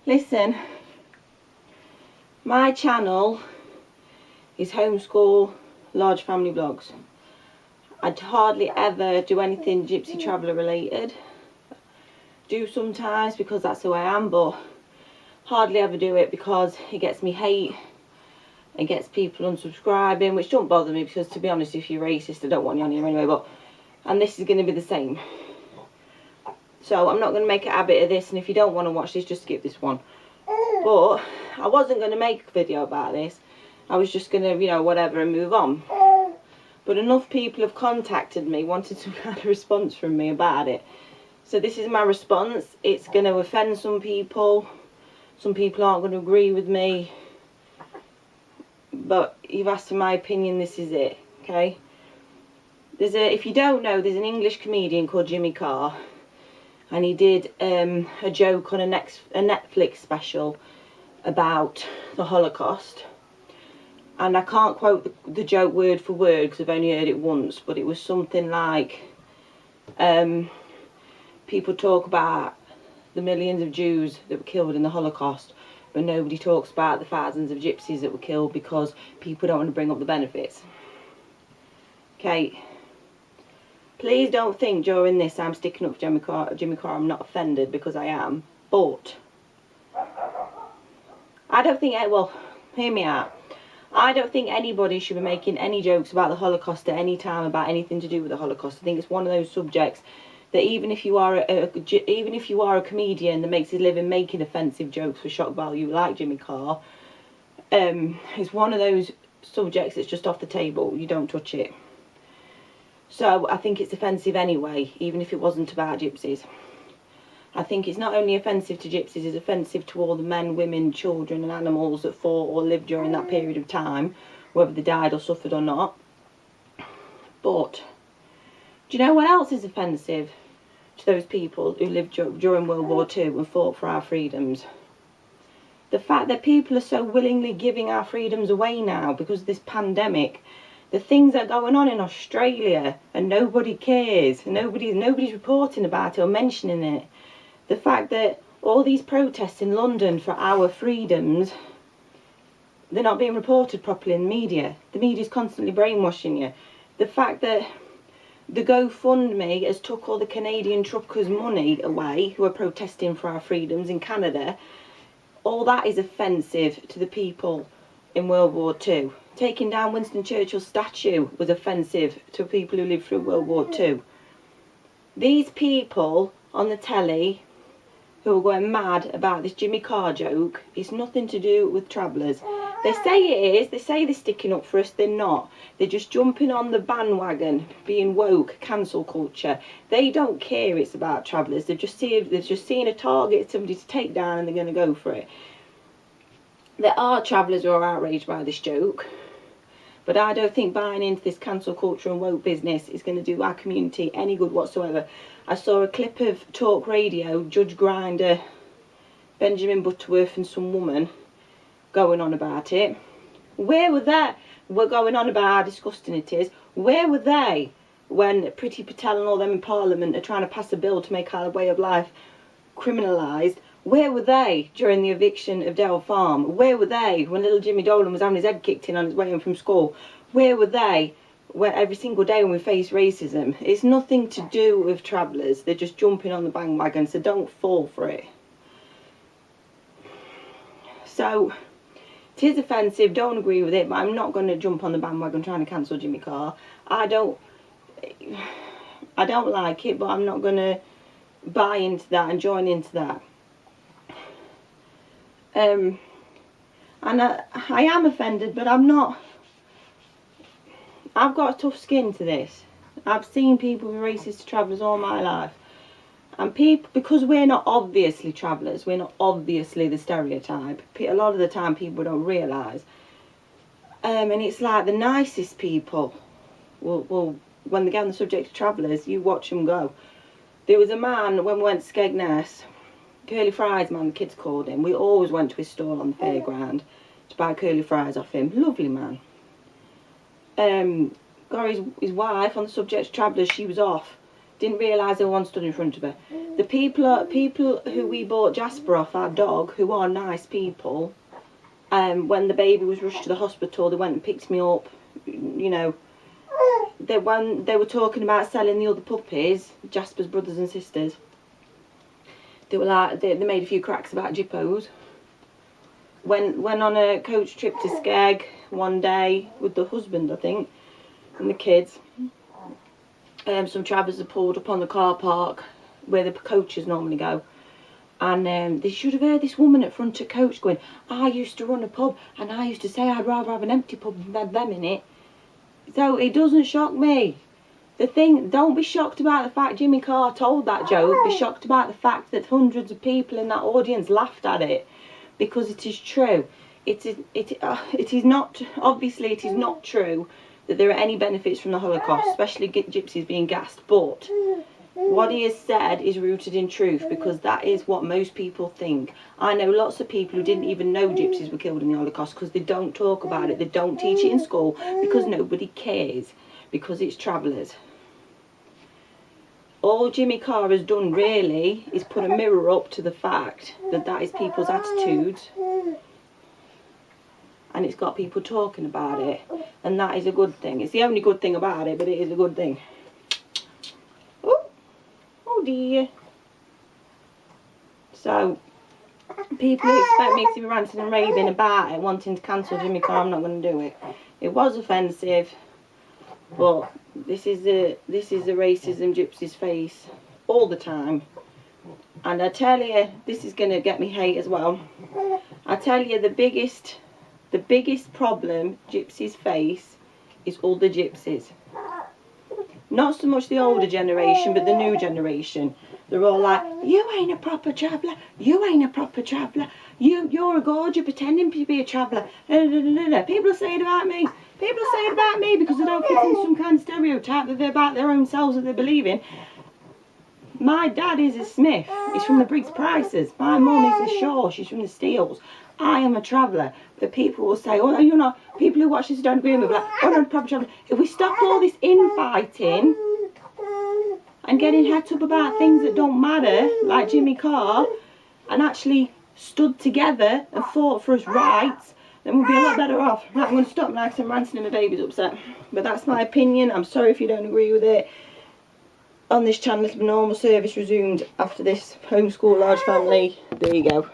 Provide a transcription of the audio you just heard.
Listen, my channel is homeschool, large family vlogs. I'd hardly ever do anything gypsy traveller related. Do sometimes because that's who I am, but hardly ever do it because it gets me hate. It gets people unsubscribing, which don't bother me because, to be honest, if you're racist, I don't want you on here anyway. And this is going to be the same. So I'm not going to make a habit of this, and if you don't want to watch this, just skip this one. But I wasn't going to make a video about this. I was just going to, you know, whatever, and move on. But enough people have contacted me, wanted some kind of response from me about it. So this is my response. It's going to offend some people. Some people aren't going to agree with me. But you've asked for my opinion, this is it, okay? If you don't know, there's an English comedian called Jimmy Carr. And he did a joke on a Netflix special about the Holocaust. And I can't quote the joke word for word because I've only heard it once, but it was something like, people talk about the millions of Jews that were killed in the Holocaust, but nobody talks about the thousands of gypsies that were killed because people don't want to bring up the benefits. Okay, please don't think during this I'm sticking up for Jimmy Carr. I'm not offended, because I am, but I don't think, well, hear me out. I don't think anybody should be making any jokes about the Holocaust at any time, about anything to do with the Holocaust. I think it's one of those subjects that even if you are a comedian that makes his living making offensive jokes for shock value, like Jimmy Carr, it's one of those subjects that's just off the table. You don't touch it. So I think it's offensive anyway, even if it wasn't about gypsies. I think it's not only offensive to gypsies, it's offensive to all the men, women, children and animals that fought or lived during that period of time, whether they died or suffered or not. But do you know what else is offensive to those people who lived during World War II and fought for our freedoms? The fact that people are so willingly giving our freedoms away now because of this pandemic. The things that are going on in Australia and nobody cares. Nobody's reporting about it or mentioning it. The fact that all these protests in London for our freedoms, they're not being reported properly in the media. The media's constantly brainwashing you. The fact that the GoFundMe has took all the Canadian truckers' money away who are protesting for our freedoms in Canada, all that is offensive to the people in World War II. Taking down Winston Churchill's statue was offensive to people who lived through World War II. These people on the telly who are going mad about this Jimmy Carr joke, it's nothing to do with travellers. They say it is, they say they're sticking up for us, they're not. They're just jumping on the bandwagon, being woke, cancel culture. They don't care it's about travellers. They've just seen a target, somebody to take down, and they're going to go for it. There are travellers who are outraged by this joke, but I don't think buying into this cancel culture and woke business is going to do our community any good whatsoever. I saw a clip of Talk Radio, Judge Grinder, Benjamin Butterworth and some woman going on about it. Where were they? We're going on about how disgusting it is. Where were they when Priti Patel and all them in Parliament are trying to pass a bill to make our way of life criminalised? Where were they during the eviction of Dale Farm? Where were they when little Jimmy Dolan was having his head kicked in on his way home from school? Where were they when every single day when we face racism? It's nothing to do with travellers. They're just jumping on the bandwagon, so don't fall for it. So it is offensive, don't agree with it, but I'm not going to jump on the bandwagon trying to cancel Jimmy Carr. I don't like it, but I'm not going to buy into that and join into that. And I am offended, but I'm not. I've got a tough skin to this. I've seen people be racist to travellers all my life. And people, because we're not obviously travellers, we're not obviously the stereotype, a lot of the time people don't realise. And it's like the nicest people will when they get on the subject of travellers, you watch them go. There was a man, when we went to Skegness, Curly Fries man, the kids called him. We always went to his stall on the fairground to buy curly fries off him. Lovely man. Got his wife on the subject of travellers, she was off. Didn't realise there was one stood in front of her. The people who we bought Jasper off, our dog, who are nice people, when the baby was rushed to the hospital, they went and picked me up, you know. When they were talking about selling the other puppies, Jasper's brothers and sisters, they were like, they made a few cracks about Gippos. Went on a coach trip to Skeg one day with the husband, I think, and the kids. Some travellers had pulled up on the car park where the coaches normally go, and they should have heard this woman at front of coach going, I used to run a pub and I used to say I'd rather have an empty pub than have them in it. So it doesn't shock me. The thing, don't be shocked about the fact Jimmy Carr told that joke. Be shocked about the fact that hundreds of people in that audience laughed at it, because it is true. It is not, obviously it is not true that there are any benefits from the Holocaust, especially gypsies being gassed, but what he has said is rooted in truth, because that is what most people think. I know lots of people who didn't even know gypsies were killed in the Holocaust, because they don't talk about it, they don't teach it in school, because nobody cares, because it's travellers. All Jimmy Carr has done really is put a mirror up to the fact that that is people's attitudes, and it's got people talking about it, and that is a good thing. It's the only good thing about it, but it is a good thing. Oh dear. So, people who expect me to be ranting and raving about it, wanting to cancel Jimmy Carr, I'm not going to do it. It was offensive, but this is the racism gypsies face all the time. And I tell you, this is going to get me hate as well. I tell you, the biggest problem gypsies face is all the gypsies. Not so much the older generation, but the new generation. They're all like, you ain't a proper traveller, you ain't a proper traveller, you're a gorge, you're pretending to be a traveller. People are saying about me. People are saying about me because they don't fit in some kind of stereotype that they're about their own selves that they believe in. My dad is a Smith. He's from the Briggs Prices. My mum is a Shaw. She's from the Steels. I am a traveller. But people will say, oh, no, you're not. People who watch this don't agree with me. Like, oh, no, proper traveller. If we stop all this infighting and getting het up about things that don't matter, like Jimmy Carr, and actually stood together and fought for us rights, then we'll be a lot better off. Right, I'm going to stop now because I'm ranting and my baby's upset. But that's my opinion. I'm sorry if you don't agree with it. On this channel, normal service resumed after this homeschool large family. There you go.